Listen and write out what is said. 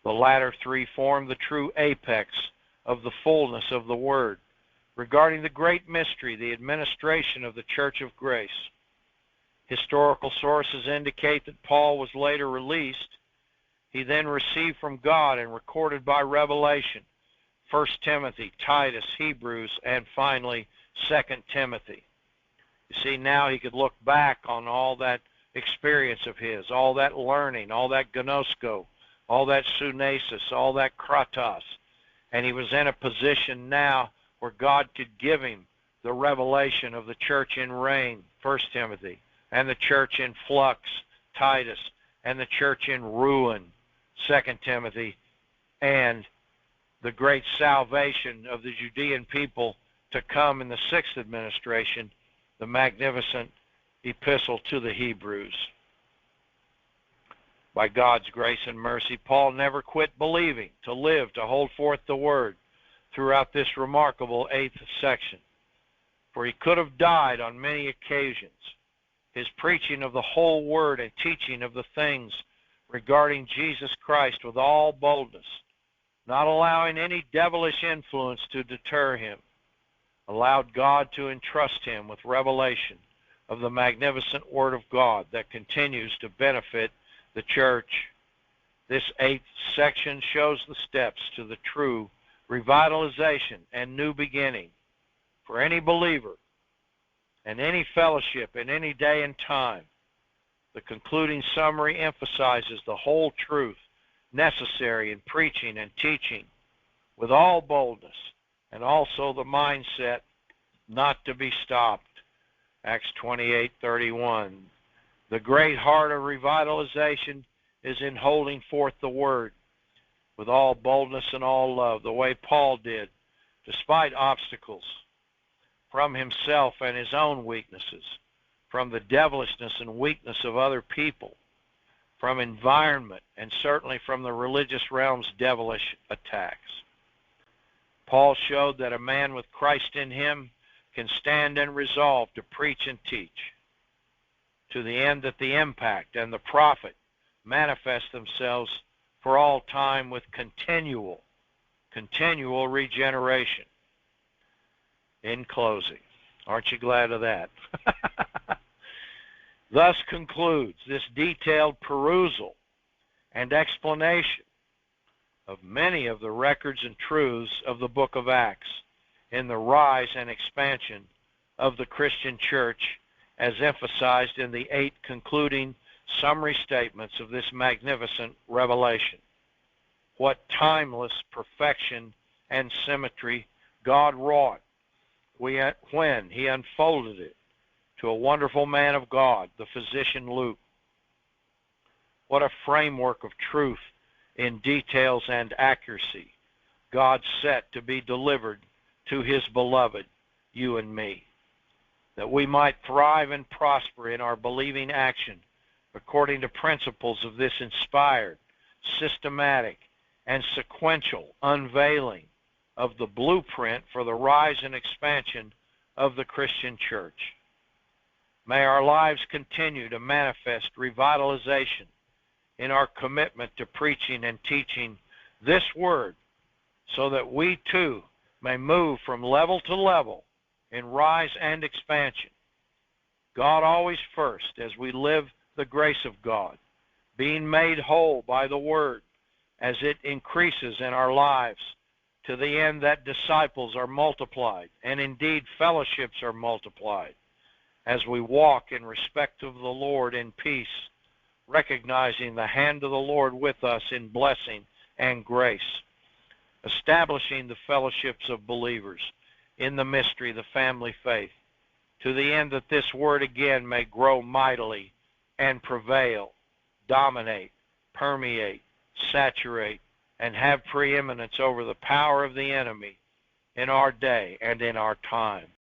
The latter three form the true apex of the fullness of the Word, regarding the great mystery, the administration of the Church of Grace. Historical sources indicate that Paul was later released. He then received from God and recorded by revelation 1 Timothy, Titus, Hebrews, and finally 2 Timothy. You see, now he could look back on all that experience of his, all that learning, all that gnosko, all that sunesis, all that kratos, and he was in a position now where God could give him the revelation of the church in reign, 1 Timothy, and the church in flux, Titus, and the church in ruin, 2 Timothy, and the great salvation of the Judean people to come in the sixth administration, the magnificent epistle to the Hebrews. By God's grace and mercy, Paul never quit believing, to live, to hold forth the Word throughout this remarkable 8th section. For he could have died on many occasions. His preaching of the whole Word and teaching of the things regarding Jesus Christ with all boldness, not allowing any devilish influence to deter him, allowed God to entrust him with revelation of the magnificent Word of God that continues to benefit the church. This 8th section shows the steps to the true revitalization and new beginning for any believer and any fellowship in any day and time. The concluding summary emphasizes the whole truth necessary in preaching and teaching with all boldness, and also the mindset not to be stopped. Acts 28:31. The great heart of revitalization is in holding forth the Word with all boldness and all love, the way Paul did, despite obstacles from himself and his own weaknesses, from the devilishness and weakness of other people, from environment, and certainly from the religious realm's devilish attacks. Paul showed that a man with Christ in him can stand and resolve to preach and teach, to the end that the impact and the profit manifest themselves for all time with continual regeneration. In closing, aren't you glad of that? Thus concludes this detailed perusal and explanation of many of the records and truths of the book of Acts in the rise and expansion of the Christian church, as emphasized in the 8 concluding summary statements of this magnificent revelation. What timeless perfection and symmetry God wrought when He unfolded it to a wonderful man of God, the physician Luke. What a framework of truth in details and accuracy God set to be delivered to His beloved, you and me, that we might thrive and prosper in our believing action according to principles of this inspired, systematic, and sequential unveiling of the blueprint for the rise and expansion of the Christian church. May our lives continue to manifest revitalization in our commitment to preaching and teaching this Word, so that we too may move from level to level in rise and expansion. God always first, as we live the grace of God, being made whole by the Word as it increases in our lives, to the end that disciples are multiplied, and indeed fellowships are multiplied, as we walk in respect of the Lord in peace, recognizing the hand of the Lord with us in blessing and grace, establishing the fellowships of believers in the mystery, the family faith, to the end that this Word again may grow mightily and prevail, dominate, permeate, saturate, and have preeminence over the power of the enemy in our day and in our time.